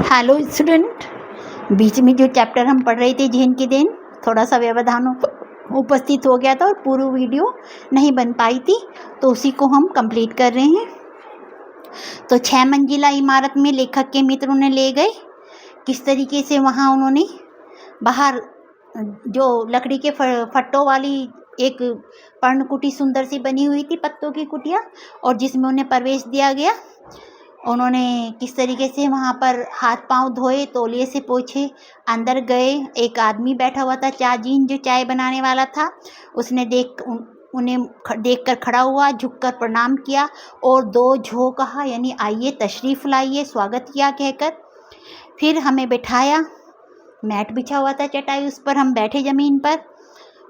Hello student. बीच में जो chapter हम पढ़ रहे थे झेन के देन, थोड़ा सा व्यवधान उपस्थित हो गया था और पूरी वीडियो नहीं बन पाई थी, तो उसी को हम कंप्लीट कर रहे हैं। तो 6 मंजिला इमारत में लेखक के मित्र उन्हें ले गए। किस तरीके से वहाँ उन्होंने बाहर जो लकड़ी के फट्टों वाली एक पर्णकुटी सुंदर सी बनी हुई थी, पत्तों की कुटिया, और जिसमें उन्हें प्रवेश दिया गया। उन्होंने किस तरीके से वहाँ पर हाथ पांव धोए, तौलिए से पोंछे, अंदर गए। एक आदमी बैठा हुआ था चाजीन, जो चाय बनाने वाला था। उसने उन्हें देखकर खड़ा हुआ, झुककर प्रणाम किया और 2 झो कहा, यानी आइए तशरीफ़ लाइए, स्वागत किया कहकर। फिर हमें बिठाया, मैट बिछा हुआ था चटाई, उस पर हम बैठे ज़मीन पर।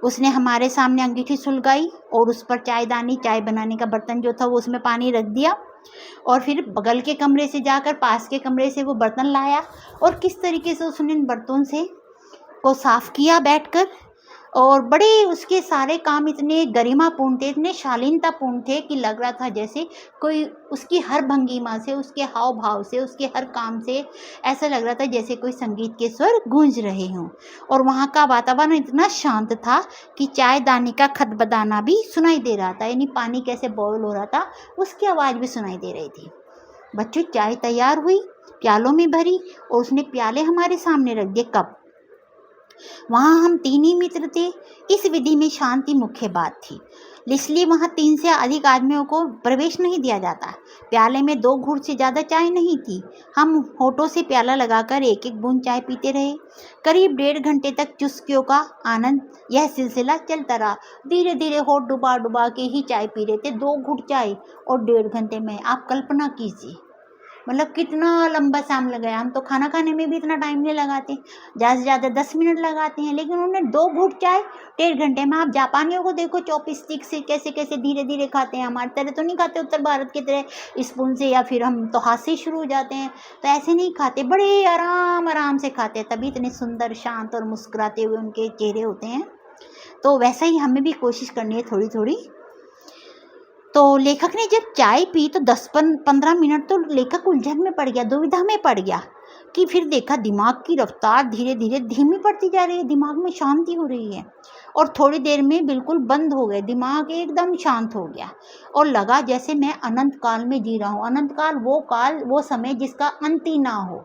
उसने हमारे सामने अंगीठी सुलगाई और उस पर चायदानी, चाय बनाने का बर्तन जो था वो उसमें पानी रख दिया, और फिर बगल के कमरे से जाकर पास के कमरे से वो बर्तन लाया और किस तरीके से उसने इन बर्तनों से को साफ़ किया बैठकर। और बड़े उसके सारे काम इतने गरिमापूर्ण थे, इतने शालीनतापूर्ण थे कि लग रहा था जैसे कोई उसकी हर भंगिमा से, उसके हाव भाव से, उसके हर काम से ऐसा लग रहा था जैसे कोई संगीत के स्वर गूंज रहे हों। और वहाँ का वातावरण इतना शांत था कि चायदानी का खदबदाना भी सुनाई दे रहा था, यानी पानी कैसे बॉयल हो रहा था उसकी आवाज़ भी सुनाई दे रही थी। बच्चों, चाय तैयार हुई, प्यालों में भरी और उसने प्याले हमारे सामने रख दिए। कप वहाँ हम 3 ही मित्र थे। इस विधि में शांति मुख्य बात थी, इसलिए वहाँ 3 से अधिक आदमियों को प्रवेश नहीं दिया जाता। प्याले में 2 घूंट से ज़्यादा चाय नहीं थी। हम होठों से प्याला लगाकर एक एक बूंद चाय पीते रहे। करीब 1.5 घंटे तक चुस्कियों का आनंद यह सिलसिला चलता रहा। धीरे धीरे होठ डुबा डुबा के ही चाय पी रहे थे, 2 घूंट चाय और 1.5 घंटे में। आप कल्पना कीजिए, मतलब कितना लंबा शाम लगाया। हम तो खाना खाने में भी इतना टाइम नहीं लगाते, ज़्यादा से ज़्यादा 10 मिनट लगाते हैं, लेकिन उन्होंने 2 घूंट चाय 1.5 घंटे में। आप जापानियों को देखो, चॉपस्टिक से कैसे कैसे धीरे धीरे खाते हैं। हमारी तरह तो नहीं खाते, उत्तर भारत की तरह स्पून से, या फिर हम तो हाथ से ही शुरू हो जाते हैं, तो ऐसे नहीं खाते, बड़े आराम आराम से खाते हैं, तभी इतने सुंदर, शांत और मुस्कुराते हुए उनके चेहरे होते हैं। तो वैसा ही हमें भी कोशिश करनी है थोड़ी थोड़ी। तो लेखक ने जब चाय पी तो 10-15 मिनट तो लेखक उलझन में पड़ गया, दुविधा में पड़ गया कि फिर देखा दिमाग की रफ्तार धीरे धीरे धीमी पड़ती जा रही है, दिमाग में शांति हो रही है, और थोड़ी देर में बिल्कुल बंद हो गए, दिमाग एकदम शांत हो गया और लगा जैसे मैं अनंत काल में जी रहा हूँ। अनंत काल, वो समय जिसका अंत ही ना हो।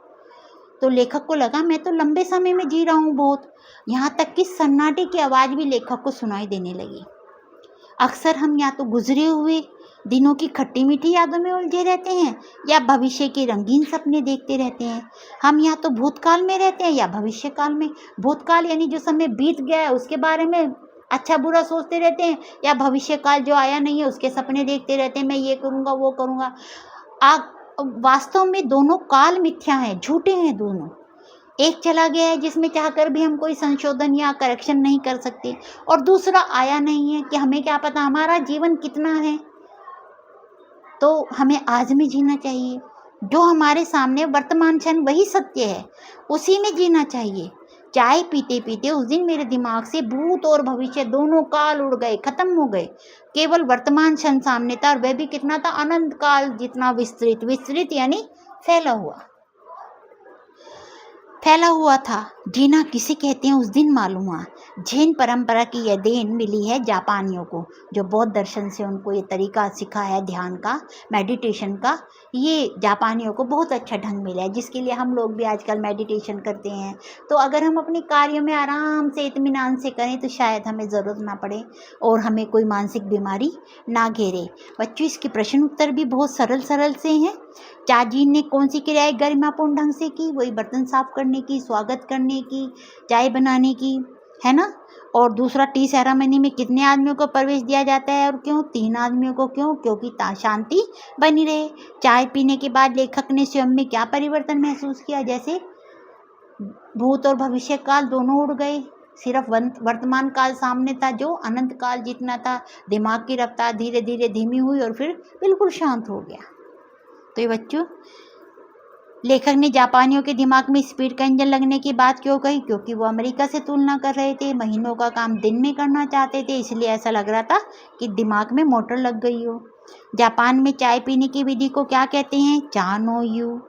तो लेखक को लगा मैं तो लंबे समय में जी रहा हूँ बहुत। यहाँ तक कि सन्नाटे की आवाज़ भी लेखक को सुनाई देने लगी। अक्सर हम या तो गुजरे हुए दिनों की खट्टी मीठी यादों में उलझे रहते हैं या भविष्य के रंगीन सपने देखते रहते हैं। हम या तो भूतकाल में रहते हैं या भविष्य काल में। भूतकाल यानी जो समय बीत गया है उसके बारे में अच्छा बुरा सोचते रहते हैं, या भविष्य काल जो आया नहीं है उसके सपने देखते रहते हैं, मैं ये करूँगा वो करूँगा। वास्तव में दोनों काल मिथ्या हैं, झूठे हैं दोनों। एक चला गया है जिसमें चाहकर भी हम कोई संशोधन या करेक्शन नहीं कर सकते, और दूसरा आया नहीं है कि हमें क्या पता हमारा जीवन कितना है। तो हमें आज में जीना चाहिए, जो हमारे सामने वर्तमान क्षण वही सत्य है, उसी में जीना चाहिए। चाय पीते पीते उस दिन मेरे दिमाग से भूत और भविष्य दोनों काल उड़ गए, खत्म हो गए। केवल वर्तमान क्षण सामने था, और वह भी कितना था, अनंत काल जितना विस्तृत यानी फैला हुआ था। जीना किसे कहते हैं उस दिन मालूम हुआ। झेन परंपरा की यह देन मिली है जापानियों को, जो बौद्ध दर्शन से उनको ये तरीका सिखा है ध्यान का, मेडिटेशन का। ये जापानियों को बहुत अच्छा ढंग मिला है, जिसके लिए हम लोग भी आजकल मेडिटेशन करते हैं। तो अगर हम अपने कार्यों में आराम से इत्मीनान से करें तो शायद हमें ज़रूरत ना पड़े और हमें कोई मानसिक बीमारी ना घेरे। बच्चों, इसके प्रश्न उत्तर भी बहुत सरल से हैं। चाजीन ने कौन सी क्रियाएं गरिमापूर्ण ढंग से की? वही बर्तन साफ करने की, स्वागत करने की, चाय बनाने की, है ना। और दूसरा, टी सेरेमनी में कितने आदमियों को प्रवेश दिया जाता है और क्यों? 3 आदमियों को। क्यों? क्योंकि शांति बनी रहे। चाय पीने के बाद लेखक ने स्वयं में क्या परिवर्तन महसूस किया? जैसे भूत और भविष्य काल दोनों उड़ गए, सिर्फ वर्तमान काल सामने था जो अनंत काल जितना था। दिमाग की रफ्तार धीरे धीरे धीमी हुई और फिर बिल्कुल शांत हो गया। तो ये बच्चों, लेखक ने जापानियों के दिमाग में स्पीड का इंजन लगने की बात क्यों कही? क्योंकि वो अमेरिका से तुलना कर रहे थे, महीनों का काम दिन में करना चाहते थे, इसलिए ऐसा लग रहा था कि दिमाग में मोटर लग गई हो। जापान में चाय पीने की विधि को क्या कहते हैं? चा नो यू।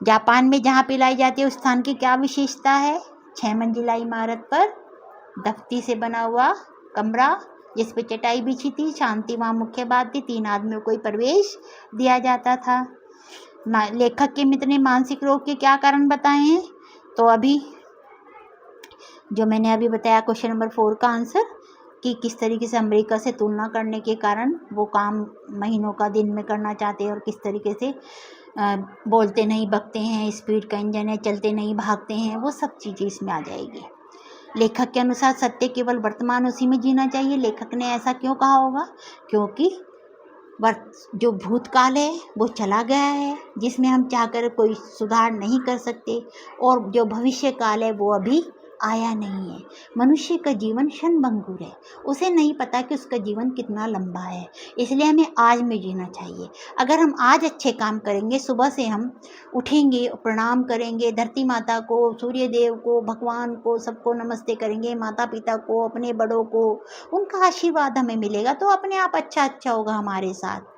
जापान में जहाँ पिलाई जाती है उस स्थान की क्या विशेषता है? 6 मंजिला इमारत पर दफ्ती से बना हुआ कमरा जिस पे चटाई बिछी थी, शांति वहाँ मुख्य बात थी, 3 आदमियों को ही प्रवेश दिया जाता था। लेखक के मित्र ने मानसिक रोग के क्या कारण बताए हैं? तो अभी जो मैंने अभी बताया क्वेश्चन नंबर 4 का आंसर, कि किस तरीके से अमेरिका से तुलना करने के कारण वो काम महीनों का दिन में करना चाहते हैं और किस तरीके से बोलते नहीं बकते हैं, स्पीड का इंजन है, चलते नहीं भागते हैं, वो सब चीज़ें इसमें आ जाएगी। लेखक के अनुसार सत्य केवल वर्तमान उसी में जीना चाहिए। लेखक ने ऐसा क्यों कहा होगा? क्योंकि जो भूतकाल है वो चला गया है, जिसमें हम चाहकर कोई सुधार नहीं कर सकते, और जो भविष्य काल है वो अभी आया नहीं है। मनुष्य का जीवन क्षणभंगुर है, उसे नहीं पता कि उसका जीवन कितना लंबा है, इसलिए हमें आज में जीना चाहिए। अगर हम आज अच्छे काम करेंगे, सुबह से हम उठेंगे, प्रणाम करेंगे धरती माता को, सूर्य देव को, भगवान को, सबको नमस्ते करेंगे, माता पिता को, अपने बड़ों को, उनका आशीर्वाद हमें मिलेगा, तो अपने आप अच्छा होगा हमारे साथ।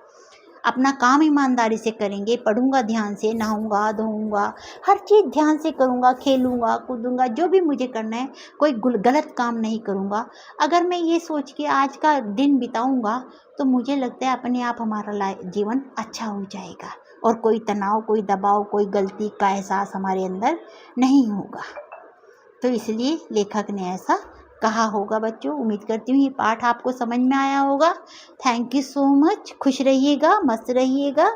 अपना काम ईमानदारी से करेंगे, पढ़ूंगा ध्यान से, नहाऊंगा धोऊंगा, हर चीज़ ध्यान से करूंगा, खेलूंगा कूदूंगा, जो भी मुझे करना है, कोई गलत काम नहीं करूंगा। अगर मैं ये सोच के आज का दिन बिताऊंगा तो मुझे लगता है अपने आप हमारा जीवन अच्छा हो जाएगा, और कोई तनाव, कोई दबाव, कोई गलती का एहसास हमारे अंदर नहीं होगा। तो इसलिए लेखक ने ऐसा कहा होगा। बच्चों, उम्मीद करती हूँ ये पाठ आपको समझ में आया होगा। Thank you so much. खुश रहिएगा, मस्त रहिएगा।